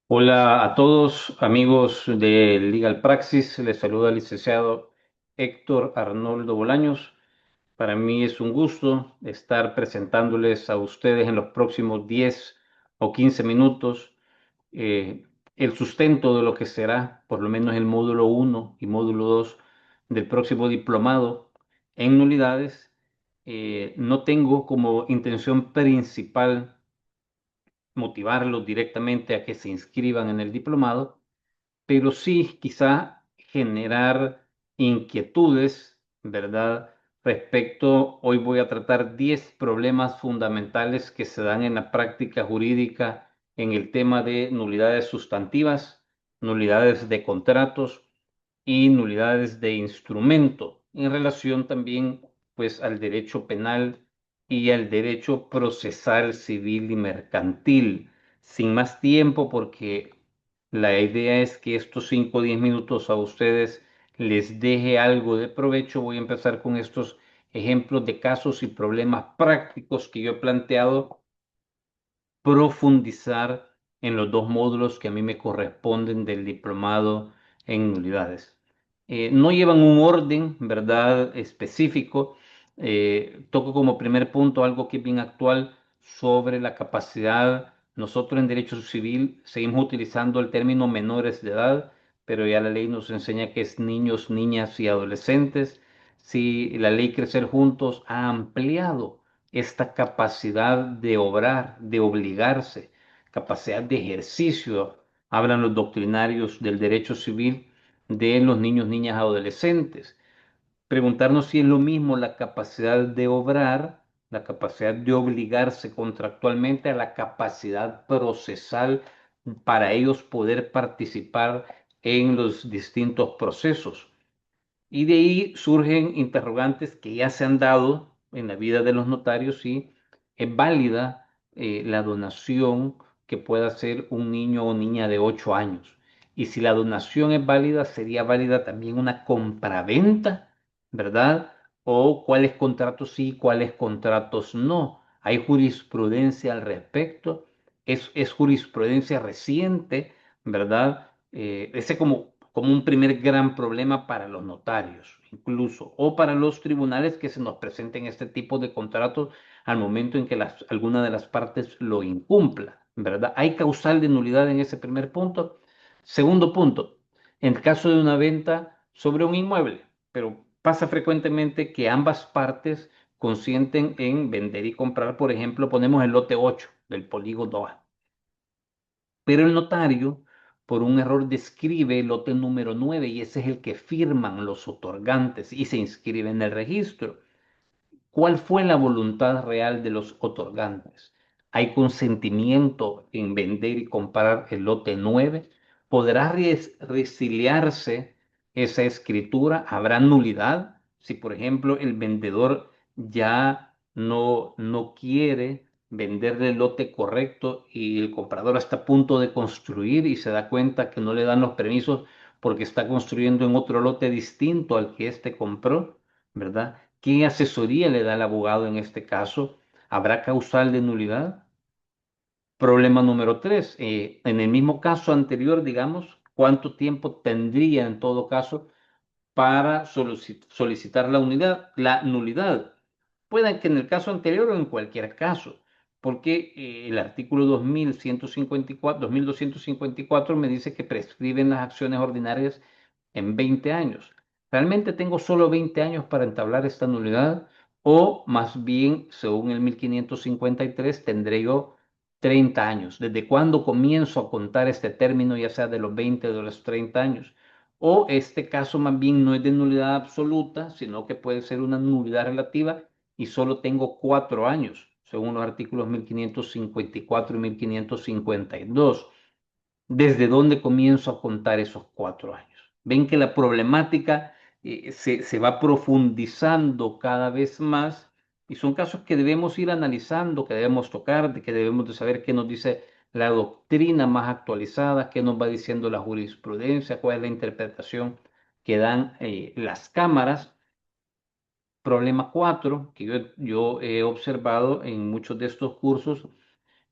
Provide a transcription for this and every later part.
Hola a todos, amigos de Legal Praxis. Les saluda el licenciado Héctor Arnoldo Bolaños. Para mí es un gusto estar presentándoles a ustedes en los próximos 10 o 15 minutos eh, el sustento de lo que será por lo menos el módulo uno y módulo 2 del próximo diplomado en nulidades. No tengo como intención principal motivarlos directamente a que se inscriban en el diplomado, pero sí quizá generar inquietudes, ¿verdad? Hoy voy a tratar 10 problemas fundamentales que se dan en la práctica jurídica en el tema de nulidades sustantivas, nulidades de contratos y nulidades de instrumento, en relación también pues al derecho penal y al derecho procesal civil y mercantil. Sin más tiempo, porque la idea es que estos 5 o 10 minutos a ustedes les deje algo de provecho. Voy a empezar con estos ejemplos de casos y problemas prácticos que yo he planteado, profundizar en los dos módulos que a mí me corresponden del diplomado en nulidades. No llevan un orden, ¿verdad?, específico. Toco como primer punto algo que es bien actual sobre la capacidad. Nosotros en derecho civil seguimos utilizando el término menores de edad, pero ya la ley nos enseña que es niños, niñas y adolescentes. Si la ley Crecer Juntos ha ampliado esta capacidad de obrar, de obligarse, capacidad de ejercicio, hablan los doctrinarios del derecho civil de los niños, niñas, adolescentes. Preguntarnos si es lo mismo la capacidad de obrar, la capacidad de obligarse contractualmente, a la capacidad procesal para ellos poder participar en los distintos procesos. Y de ahí surgen interrogantes que ya se han dado en la vida de los notarios: si es válida la donación que pueda hacer un niño o niña de 8 años. Y si la donación es válida, sería válida también una compraventa, ¿verdad? O cuáles contratos sí, cuáles contratos no. Hay jurisprudencia al respecto. Es jurisprudencia reciente, ¿verdad? Ese como un primer gran problema para los notarios, incluso, o para los tribunales que se nos presenten este tipo de contratos al momento en que alguna de las partes lo incumpla, ¿verdad? Hay causal de nulidad en ese primer punto. Segundo punto, en el caso de una venta sobre un inmueble, pero pasa frecuentemente que ambas partes consienten en vender y comprar. Por ejemplo, ponemos el lote 8 del polígono A, pero el notario, por un error, describe el lote número 9 y ese es el que firman los otorgantes y se inscribe en el registro. ¿Cuál fue la voluntad real de los otorgantes? ¿Hay consentimiento en vender y comprar el lote 9? ¿Podrá resiliarse esa escritura? ¿Habrá nulidad? Si, por ejemplo, el vendedor ya no quiere venderle el lote correcto y el comprador está a punto de construir y se da cuenta que no le dan los permisos porque está construyendo en otro lote distinto al que éste compró, ¿verdad? ¿Qué asesoría le da el abogado en este caso? ¿Habrá causal de nulidad? Problema número 3. En el mismo caso anterior, digamos, ¿cuánto tiempo tendría en todo caso para solicitar la nulidad? Puede que en el caso anterior o en cualquier caso, porque el artículo 2254 me dice que prescriben las acciones ordinarias en 20 años. ¿Realmente tengo solo 20 años para entablar esta nulidad? O más bien, según el 1553, tendré yo 30 años. ¿Desde cuándo comienzo a contar este término, ya sea de los 20 o de los 30 años? O este caso más bien no es de nulidad absoluta, sino que puede ser una nulidad relativa y solo tengo 4 años, según los artículos 1554 y 1552. ¿Desde dónde comienzo a contar esos 4 años? Ven que la problemática se va profundizando cada vez más, y son casos que debemos ir analizando, que debemos tocar, de que debemos de saber qué nos dice la doctrina más actualizada, qué nos va diciendo la jurisprudencia, cuál es la interpretación que dan las cámaras. Problema 4 que yo he observado en muchos de estos cursos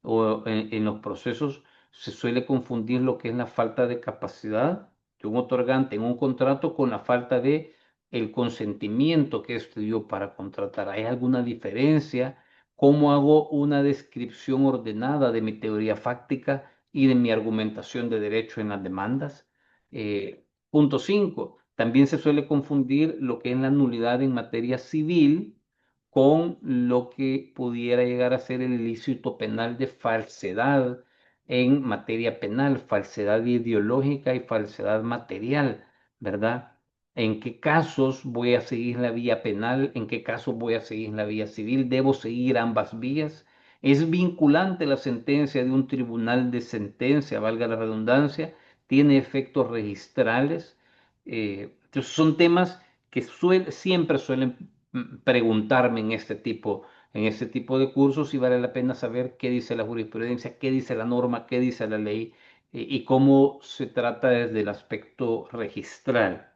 o en los procesos, se suele confundir lo que es la falta de capacidad de un otorgante en un contrato con la falta de el consentimiento que éste dio para contratar. ¿Hay alguna diferencia? ¿Cómo hago una descripción ordenada de mi teoría fáctica y de mi argumentación de derecho en las demandas? Punto 5. También se suele confundir lo que es la nulidad en materia civil con lo que pudiera llegar a ser el ilícito penal de falsedad en materia penal, falsedad ideológica y falsedad material, ¿verdad? ¿En qué casos voy a seguir la vía penal? ¿En qué casos voy a seguir la vía civil? ¿Debo seguir ambas vías? ¿Es vinculante la sentencia de un tribunal de sentencia, valga la redundancia? ¿Tiene efectos registrales? Entonces son temas que siempre suelen preguntarme en este tipo de cursos y vale la pena saber qué dice la jurisprudencia, qué dice la norma, qué dice la ley y cómo se trata desde el aspecto registral.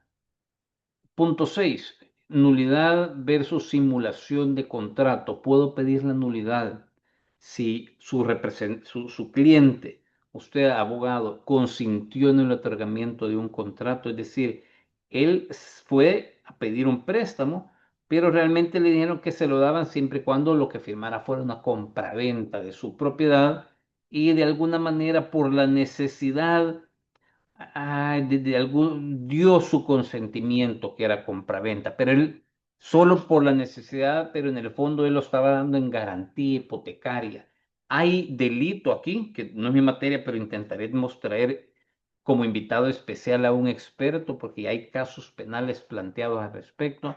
Punto 6. Nulidad versus simulación de contrato. Puedo pedir la nulidad si su cliente, usted abogado, consintió en el otorgamiento de un contrato, es decir, él fue a pedir un préstamo, pero realmente le dijeron que se lo daban siempre y cuando lo que firmara fuera una compraventa de su propiedad y de alguna manera por la necesidad de algún, dio su consentimiento que era compraventa, pero él solo por la necesidad, pero en el fondo él lo estaba dando en garantía hipotecaria. Hay delito aquí, que no es mi materia, pero intentaremos traer como invitado especial a un experto, porque hay casos penales planteados al respecto.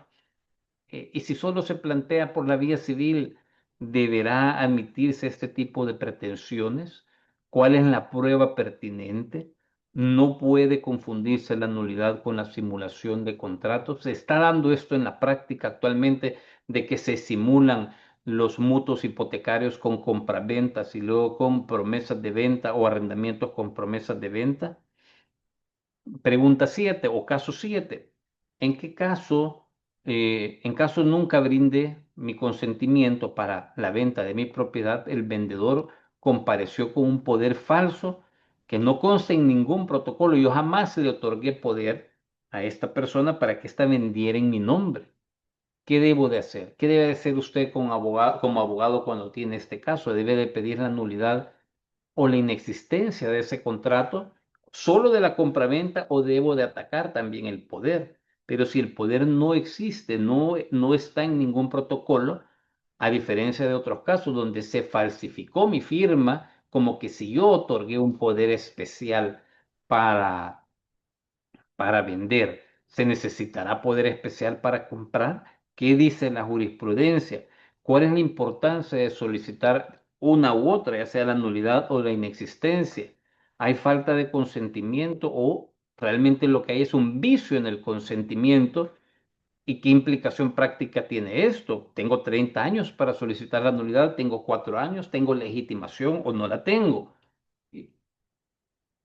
Y si solo se plantea por la vía civil, ¿deberá admitirse este tipo de pretensiones? ¿Cuál es la prueba pertinente? No puede confundirse la nulidad con la simulación de contratos. Se está dando esto en la práctica actualmente de que se simulan los mutuos hipotecarios con compraventas y luego con promesas de venta o arrendamientos con promesas de venta. Pregunta 7 o caso 7. ¿En qué caso, en caso nunca brinde mi consentimiento para la venta de mi propiedad, el vendedor compareció con un poder falso que no consta en ningún protocolo? Yo jamás le otorgué poder a esta persona para que ésta vendiera en mi nombre. ¿Qué debo de hacer? ¿Qué debe de hacer usted como abogado cuando tiene este caso? ¿Debe de pedir la nulidad o la inexistencia de ese contrato, solo de la compraventa, o debo de atacar también el poder? Pero si el poder no existe, no está en ningún protocolo, a diferencia de otros casos donde se falsificó mi firma, como que si yo otorgué un poder especial para para vender, ¿se necesitará poder especial para comprar? ¿Qué dice la jurisprudencia? ¿Cuál es la importancia de solicitar una u otra, ya sea la nulidad o la inexistencia? ¿Hay falta de consentimiento o realmente lo que hay es un vicio en el consentimiento? ¿Y qué implicación práctica tiene esto? ¿Tengo 30 años para solicitar la nulidad? ¿Tengo 4 años? ¿Tengo legitimación o no la tengo?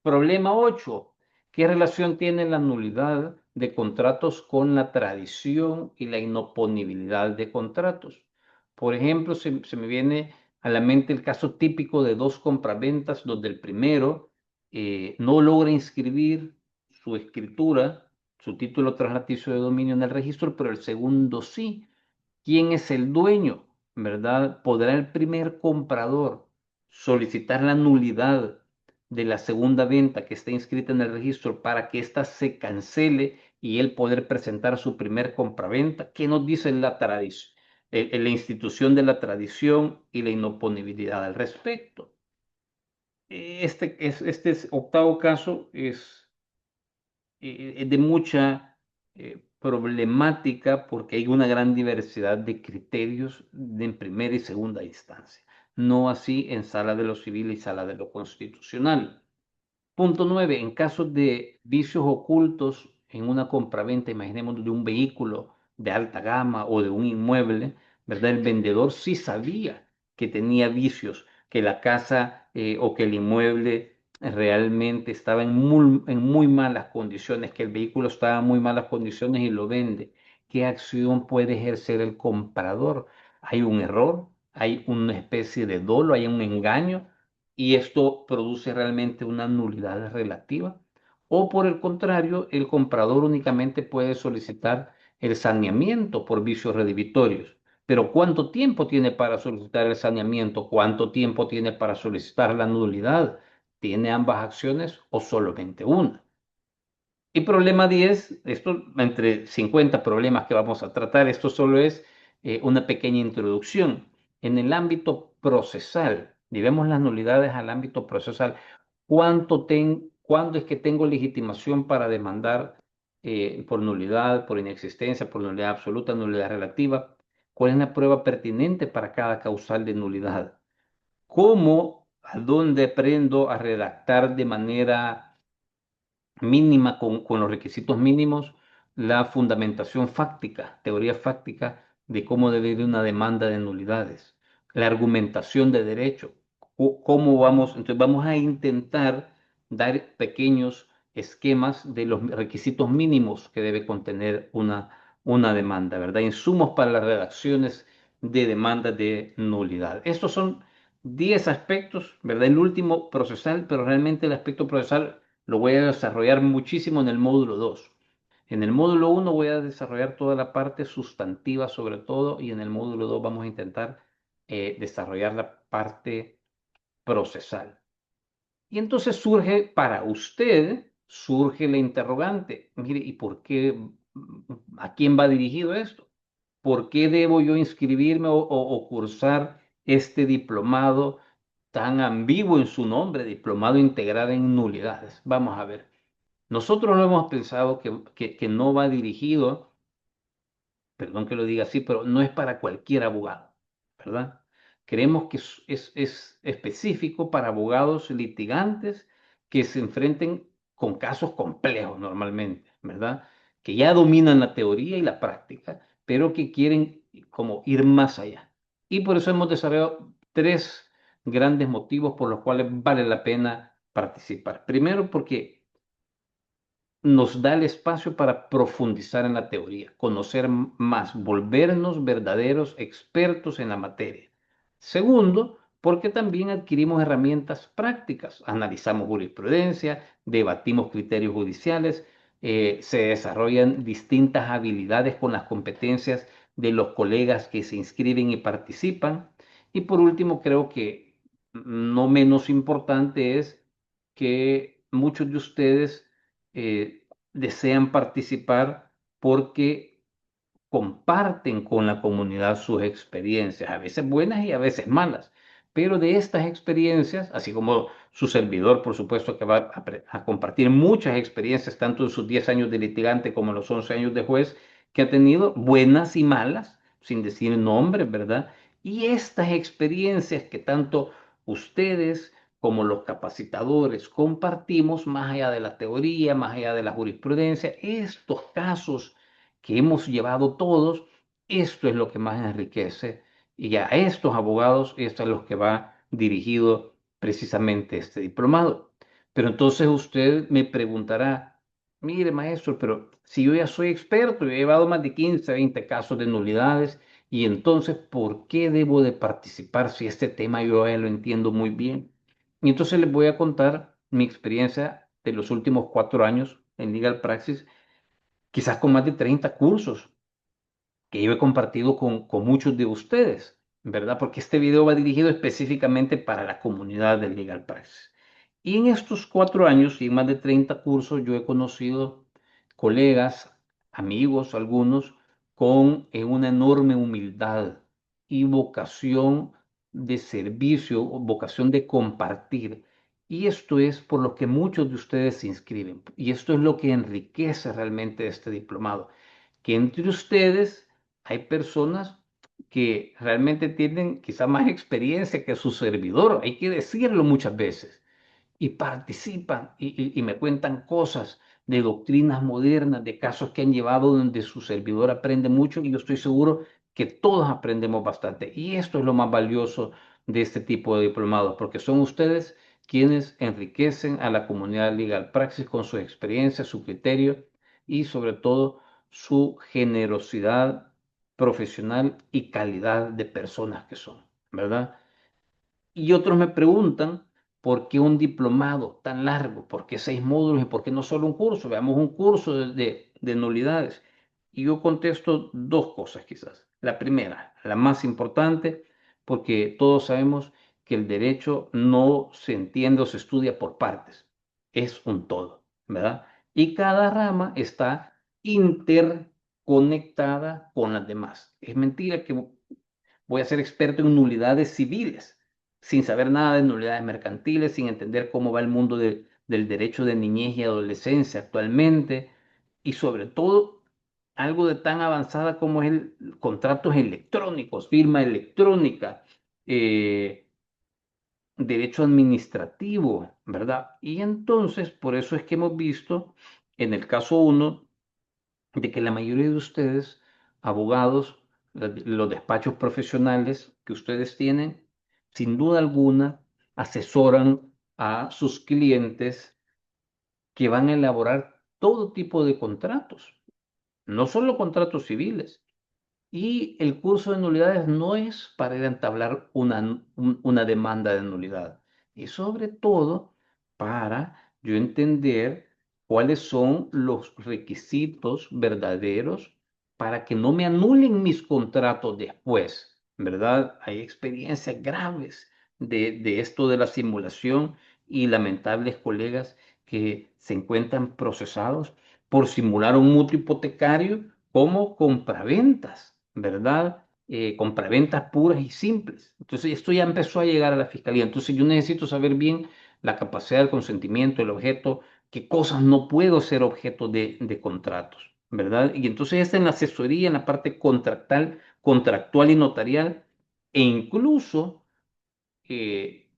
Problema 8. ¿Qué relación tiene la nulidad de contratos con la tradición y la inoponibilidad de contratos? Por ejemplo, se me viene a la mente el caso típico de dos compraventas donde el primero no logra inscribir su escritura, su título traslaticio de dominio en el registro, pero el segundo sí. ¿Quién es el dueño? ¿Verdad? ¿Podrá el primer comprador solicitar la nulidad de la segunda venta que está inscrita en el registro para que ésta se cancele y él poder presentar su primer compraventa? ¿Qué nos dice la tradición, la institución de la tradición y la inoponibilidad al respecto? Este octavo caso es de mucha problemática porque hay una gran diversidad de criterios en primera y segunda instancia. No así en sala de lo civil y sala de lo constitucional. Punto 9. En casos de vicios ocultos en una compraventa, imaginemos de un vehículo de alta gama o de un inmueble, ¿verdad? El vendedor sí sabía que tenía vicios, que la casa o que el inmueble realmente estaba en muy malas condiciones, que el vehículo estaba en muy malas condiciones y lo vende. ¿Qué acción puede ejercer el comprador? ¿Hay un error? ¿Hay una especie de dolo? ¿Hay un engaño? y esto produce realmente una nulidad relativa. O por el contrario, el comprador únicamente puede solicitar el saneamiento por vicios redimitorios. Pero ¿cuánto tiempo tiene para solicitar el saneamiento? ¿Cuánto tiempo tiene para solicitar la nulidad? ¿Tiene ambas acciones o solamente una? Y problema 10, esto entre 50 problemas que vamos a tratar, esto solo es una pequeña introducción. En el ámbito procesal, diremos las nulidades al ámbito procesal. ¿Cuándo es que tengo legitimación para demandar por nulidad, por inexistencia, por nulidad absoluta, nulidad relativa? ¿Cuál es la prueba pertinente para cada causal de nulidad? ¿Cómo, a dónde aprendo a redactar de manera mínima, con los requisitos mínimos, la fundamentación fáctica, teoría fáctica de cómo debe ir una demanda de nulidades, la argumentación de derecho, cómo vamos, entonces vamos a intentar dar pequeños esquemas de los requisitos mínimos que debe contener una demanda, ¿verdad? Insumos para las redacciones de demanda de nulidad. Estos son 10 aspectos, ¿verdad? El último procesal, pero realmente el aspecto procesal lo voy a desarrollar muchísimo en el módulo 2. En el módulo 1 voy a desarrollar toda la parte sustantiva sobre todo y en el módulo 2 vamos a intentar desarrollar la parte procesal. Y entonces surge para usted, surge la interrogante, mire, ¿y por qué, a quién va dirigido esto? ¿Por qué debo yo inscribirme o cursar este diplomado tan ambiguo en su nombre, diplomado integral en nulidades? Vamos a ver. Nosotros lo hemos pensado que no va dirigido, perdón que lo diga así, pero no es para cualquier abogado, ¿verdad? Creemos que es específico para abogados litigantes que se enfrenten con casos complejos normalmente, ¿verdad? Que ya dominan la teoría y la práctica, pero que quieren como ir más allá. Y por eso hemos desarrollado tres grandes motivos por los cuales vale la pena participar. Primero, porque nos da el espacio para profundizar en la teoría, conocer más, volvernos verdaderos expertos en la materia. Segundo, porque también adquirimos herramientas prácticas, analizamos jurisprudencia, debatimos criterios judiciales, se desarrollan distintas habilidades con las competencias de los colegas que se inscriben y participan. Y por último, creo que no menos importante es que muchos de ustedes desean participar porque comparten con la comunidad sus experiencias, a veces buenas y a veces malas, pero de estas experiencias, así como su servidor, por supuesto, que va a compartir muchas experiencias, tanto en sus 10 años de litigante como en los 11 años de juez, que ha tenido buenas y malas, sin decir nombres, ¿verdad? Y estas experiencias que tanto ustedes como los capacitadores compartimos, más allá de la teoría, más allá de la jurisprudencia, estos casos que hemos llevado todos, esto es lo que más enriquece y a estos abogados, esto es lo que va dirigido precisamente este diplomado. Pero entonces usted me preguntará, mire maestro, pero si yo ya soy experto, yo he llevado más de 15, 20 casos de nulidades, y entonces, ¿por qué debo de participar si este tema yo ya lo entiendo muy bien? Y entonces les voy a contar mi experiencia de los últimos 4 años en Legal Praxis, quizás con más de 30 cursos que yo he compartido con muchos de ustedes, ¿verdad? Porque este video va dirigido específicamente para la comunidad del Legal Practice. Y en estos 4 años y en más de 30 cursos yo he conocido colegas, amigos, algunos, con una enorme humildad y vocación de servicio, vocación de compartir. Y esto es por lo que muchos de ustedes se inscriben. Y esto es lo que enriquece realmente este diplomado, que entre ustedes hay personas que realmente tienen quizá más experiencia que su servidor, hay que decirlo muchas veces, y participan y me cuentan cosas de doctrinas modernas, de casos que han llevado donde su servidor aprende mucho y yo estoy seguro que todos aprendemos bastante. Y esto es lo más valioso de este tipo de diplomados, porque son ustedes quienes enriquecen a la comunidad Legal Praxis con su experiencia, su criterio y sobre todo su generosidad profesional y calidad de personas que son, ¿verdad? Y otros me preguntan, ¿por qué un diplomado tan largo? ¿Por qué 6 módulos y por qué no solo un curso? Veamos un curso de nulidades. Y yo contesto dos cosas quizás. La primera, la más importante, porque todos sabemos que el derecho no se entiende o se estudia por partes, es un todo, ¿verdad? Y cada rama está interconectada con las demás. Es mentira que voy a ser experto en nulidades civiles, sin saber nada de nulidades mercantiles, sin entender cómo va el mundo del derecho de niñez y adolescencia actualmente, y sobre todo algo de tan avanzada como es el contratos electrónicos, firma electrónica, eh, derecho administrativo, ¿verdad? Y entonces, por eso es que hemos visto en el caso uno de que la mayoría de ustedes, abogados, los despachos profesionales que ustedes tienen, sin duda alguna, asesoran a sus clientes que van a elaborar todo tipo de contratos, no solo contratos civiles. Y el curso de nulidades no es para ir a entablar una demanda de nulidad, es sobre todo para yo entender cuáles son los requisitos verdaderos para que no me anulen mis contratos después, ¿verdad? Hay experiencias graves de esto de la simulación y lamentables colegas que se encuentran procesados por simular un mutuo hipotecario como compraventas, ¿verdad? Compraventas puras y simples. Entonces, esto ya empezó a llegar a la fiscalía. Entonces, yo necesito saber bien la capacidad del consentimiento, el objeto, qué cosas no puedo ser objeto de contratos, ¿verdad? Y entonces, está en la asesoría, en la parte contractual y notarial, e incluso eh,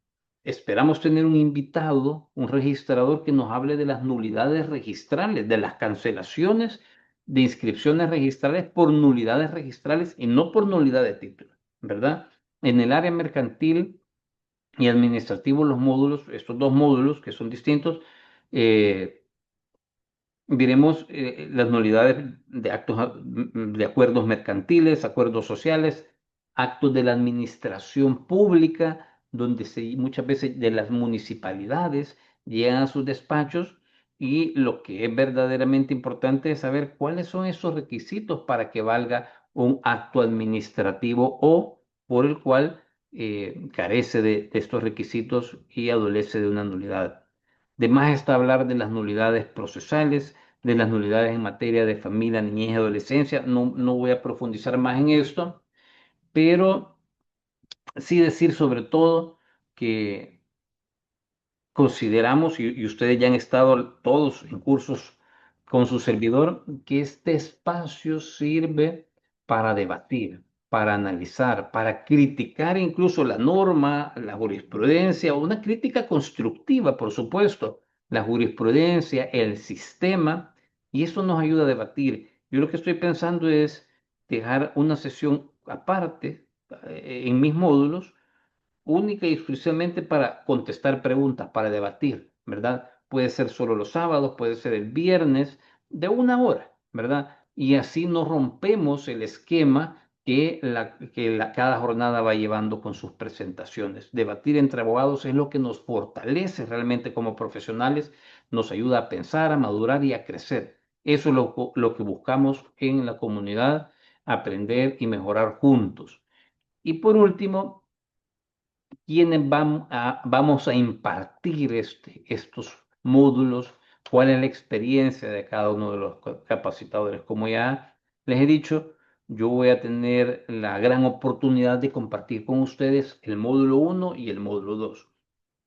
esperamos tener un invitado, un registrador que nos hable de las nulidades registrales, de las cancelaciones de inscripciones registrales por nulidades registrales y no por nulidad de título, ¿verdad? En el área mercantil y administrativo, los módulos, estos dos módulos que son distintos, eh, Veremos las nulidades de actos, de acuerdos mercantiles, acuerdos sociales, actos de la administración pública, donde muchas veces de las municipalidades llegan a sus despachos y lo que es verdaderamente importante es saber cuáles son esos requisitos para que valga un acto administrativo o por el cual carece de estos requisitos y adolece de una nulidad. De más está hablar de las nulidades procesales, de las nulidades en materia de familia, niñez y adolescencia. No voy a profundizar más en esto, pero sí decir sobre todo que consideramos, y ustedes ya han estado todos en cursos con su servidor, que este espacio sirve para debatir, para analizar, para criticar incluso la norma, la jurisprudencia, o una crítica constructiva, por supuesto, la jurisprudencia, el sistema, y eso nos ayuda a debatir. Yo lo que estoy pensando es dejar una sesión aparte en mis módulos única y exclusivamente para contestar preguntas, para debatir, ¿verdad? Puede ser solo los sábados, puede ser el viernes, de 1 hora, ¿verdad? Y así no rompemos el esquema que cada jornada va llevando con sus presentaciones. Debatir entre abogados es lo que nos fortalece realmente como profesionales, nos ayuda a pensar, a madurar y a crecer. Eso es lo que buscamos en la comunidad, aprender y mejorar juntos. Y por último, quiénes vamos a impartir estos módulos, cuál es la experiencia de cada uno de los capacitadores. Como ya les he dicho, yo voy a tener la gran oportunidad de compartir con ustedes el módulo uno y el módulo 2.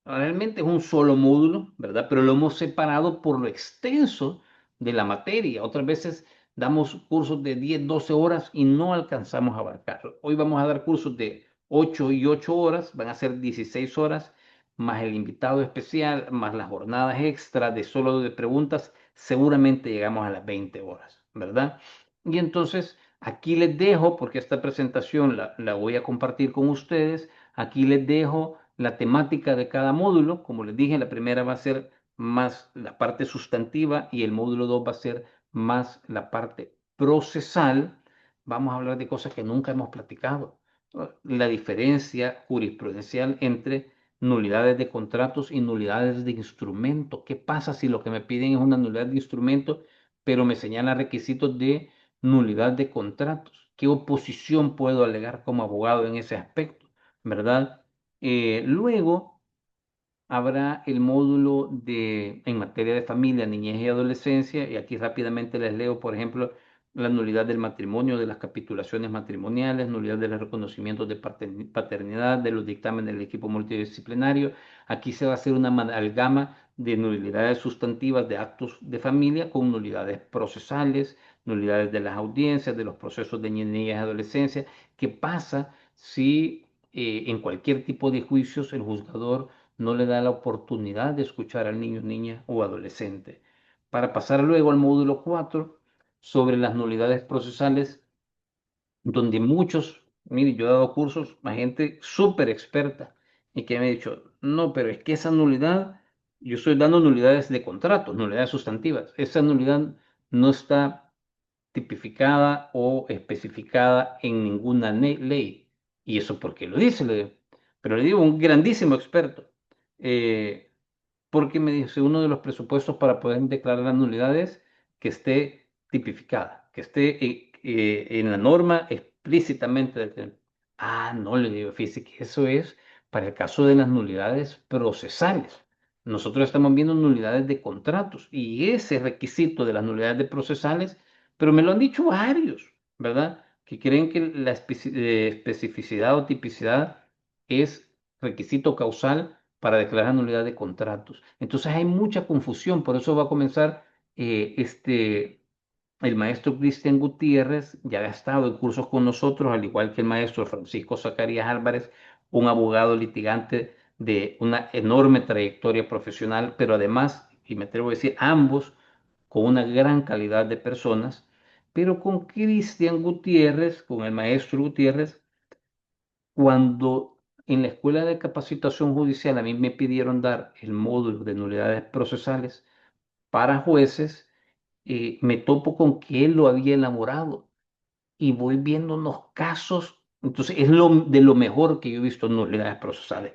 Realmente es un solo módulo, ¿verdad? Pero lo hemos separado por lo extenso de la materia. Otras veces damos cursos de 10, 12 horas y no alcanzamos a abarcarlo. Hoy vamos a dar cursos de 8 y 8 horas, van a ser 16 horas, más el invitado especial, más las jornadas extra de solo de preguntas, seguramente llegamos a las 20 horas, ¿verdad? Y entonces aquí les dejo, porque esta presentación la voy a compartir con ustedes, aquí les dejo la temática de cada módulo. Como les dije, la primera va a ser más la parte sustantiva y el módulo 2 va a ser más la parte procesal. Vamos a hablar de cosas que nunca hemos platicado. La diferencia jurisprudencial entre nulidades de contratos y nulidades de instrumento. ¿Qué pasa si lo que me piden es una nulidad de instrumento, pero me señala requisitos de nulidad de contratos? ¿Qué oposición puedo alegar como abogado en ese aspecto? ¿Verdad? Luego habrá el módulo en materia de familia, niñez y adolescencia, y aquí rápidamente les leo, por ejemplo, la nulidad del matrimonio, de las capitulaciones matrimoniales, nulidad de los reconocimientos de paternidad, de los dictámenes del equipo multidisciplinario. Aquí se va a hacer una amalgama de nulidades sustantivas de actos de familia con nulidades procesales, nulidades de las audiencias, de los procesos de niñez y adolescencia. ¿Qué pasa si en cualquier tipo de juicios el juzgador no le da la oportunidad de escuchar al niño, niña o adolescente? Para pasar luego al módulo 4 sobre las nulidades procesales, donde muchos, mire, yo he dado cursos a gente súper experta y que me ha dicho, no, pero es que esa nulidad, yo estoy dando nulidades de contratos, nulidades sustantivas, esa nulidad no está tipificada o especificada en ninguna ley. ¿Y eso por qué lo dice? Pero le digo, un grandísimo experto. Eh, Porque me dice, uno de los presupuestos para poder declarar la nulidad es que esté tipificada, que esté en la norma explícitamente. Ah, no, le digo, fíjese que eso es para el caso de las nulidades procesales. Nosotros estamos viendo nulidades de contratos y ese requisito de las nulidades de procesales, pero me lo han dicho varios, ¿verdad? Que creen que la especificidad o tipicidad es requisito causal para declarar nulidad de contratos. Entonces hay mucha confusión, por eso va a comenzar el maestro Cristian Gutiérrez, ya ha estado en cursos con nosotros, al igual que el maestro Francisco Zacarías Álvarez, un abogado litigante de una enorme trayectoria profesional, pero además, y me atrevo a decir, ambos con una gran calidad de personas, pero con Cristian Gutiérrez, con el maestro Gutiérrez, cuando en la escuela de capacitación judicial a mí me pidieron dar el módulo de nulidades procesales para jueces, me topo con que él lo había elaborado y voy viendo unos casos. Entonces es de lo mejor que yo he visto en nulidades procesales.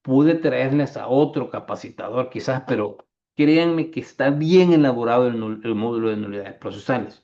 Pude traerles a otro capacitador quizás, pero créanme que está bien elaborado el módulo de nulidades procesales.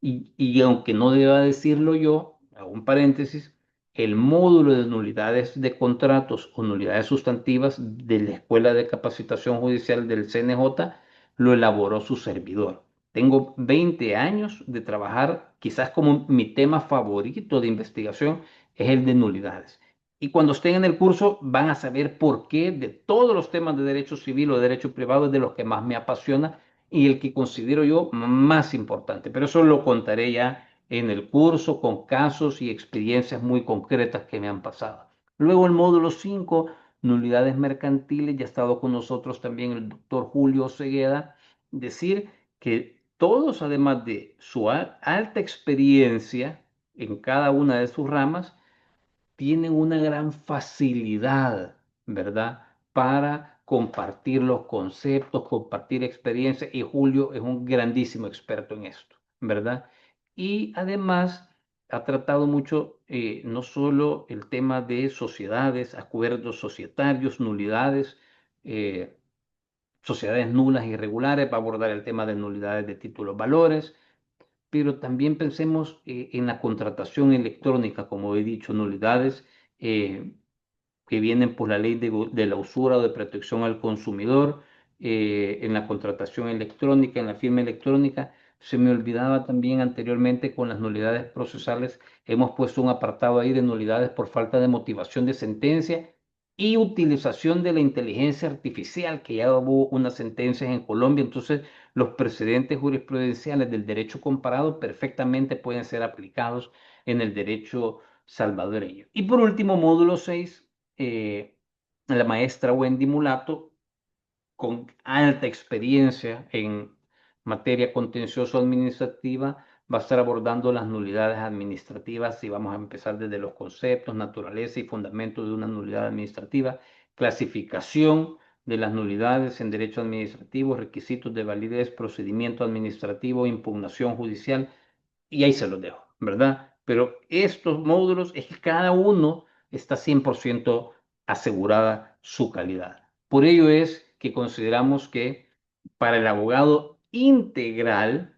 Y aunque no deba decirlo yo, hago un paréntesis, el módulo de nulidades de contratos o nulidades sustantivas de la Escuela de Capacitación Judicial del CNJ lo elaboró su servidor. Tengo 20 años de trabajar, quizás como mi tema favorito de investigación es el de nulidades. Y cuando estén en el curso van a saber por qué de todos los temas de derecho civil o de derecho privado es de los que más me apasiona y el que considero yo más importante. Pero eso lo contaré ya en el curso con casos y experiencias muy concretas que me han pasado. Luego el módulo 5, nulidades mercantiles, ya ha estado con nosotros también el doctor Julio Cegueda, decir que todos, además de su alta experiencia en cada una de sus ramas, tienen una gran facilidad, ¿verdad? Para compartir los conceptos, compartir experiencias, y Julio es un grandísimo experto en esto, ¿verdad? Y además ha tratado mucho no solo el tema de sociedades, acuerdos societarios, nulidades, eh, sociedades nulas y irregulares, va a abordar el tema de nulidades de títulos valores, pero también pensemos en la contratación electrónica, como he dicho, nulidades eh, que vienen por la ley de la usura o de protección al consumidor, en la contratación electrónica, en la firma electrónica. Se me olvidaba también anteriormente con las nulidades procesales, hemos puesto un apartado ahí de nulidades por falta de motivación de sentencia y utilización de la inteligencia artificial, que ya hubo unas sentencias en Colombia. Entonces los precedentes jurisprudenciales del derecho comparado perfectamente pueden ser aplicados en el derecho salvadoreño. Y por último, módulo 6, la maestra Wendy Mulato, con alta experiencia en materia contencioso administrativa, va a estar abordando las nulidades administrativas y vamos a empezar desde los conceptos, naturaleza y fundamentos de una nulidad administrativa, clasificación de las nulidades en derecho administrativo, requisitos de validez, procedimiento administrativo, impugnación judicial, y ahí se los dejo, ¿verdad? Pero estos módulos es que cada uno está 100% asegurada su calidad. Por ello es que consideramos que para el abogado integral,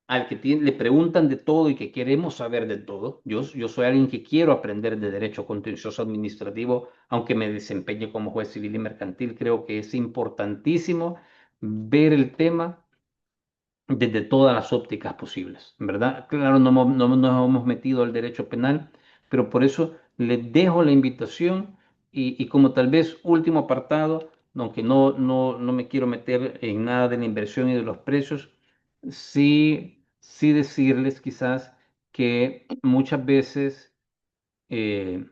al que le preguntan de todo y que queremos saber de todo. Yo soy alguien que quiero aprender de derecho contencioso administrativo, aunque me desempeñe como juez civil y mercantil. Creo que es importantísimo ver el tema desde todas las ópticas posibles, ¿verdad? Claro, no nos hemos metido al derecho penal, pero por eso les dejo la invitación y como tal vez último apartado, aunque no me quiero meter en nada de la inversión y de los precios, sí decirles quizás que eh, muchas veces en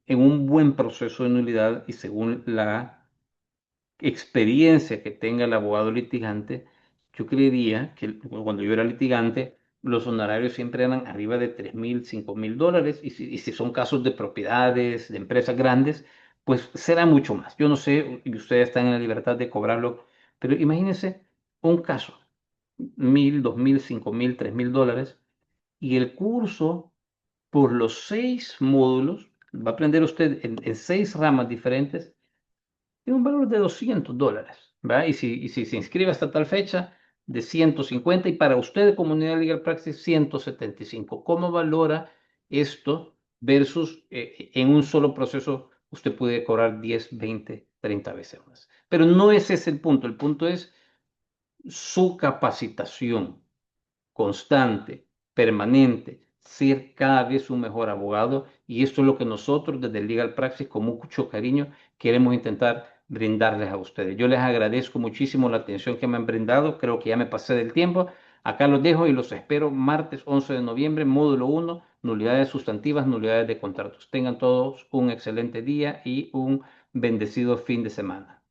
un buen proceso de nulidad y según la experiencia que tenga el abogado litigante, yo creería que cuando yo era litigante, los honorarios siempre eran arriba de 3.000, $5.000, y si son casos de propiedades, de empresas grandes, pues será mucho más. Yo no sé, y ustedes están en la libertad de cobrarlo, pero imagínense un caso, 1.000, 2.000, 5.000, $3.000, y el curso por los 6 módulos, va a aprender usted en 6 ramas diferentes, tiene un valor de $200, ¿va? Y si se inscribe hasta tal fecha, de 150, y para usted de comunidad legal praxis, 175. ¿Cómo valora esto versus en un solo proceso usted puede cobrar 10, 20, 30 veces más? Pero no ese es el punto es su capacitación constante, permanente, ser cada vez un mejor abogado, y esto es lo que nosotros desde Legal Praxis con mucho cariño queremos intentar brindarles a ustedes. Yo les agradezco muchísimo la atención que me han brindado, creo que ya me pasé del tiempo. Acá los dejo y los espero martes 11 de noviembre, módulo 1, nulidades sustantivas, nulidades de contratos. Tengan todos un excelente día y un bendecido fin de semana.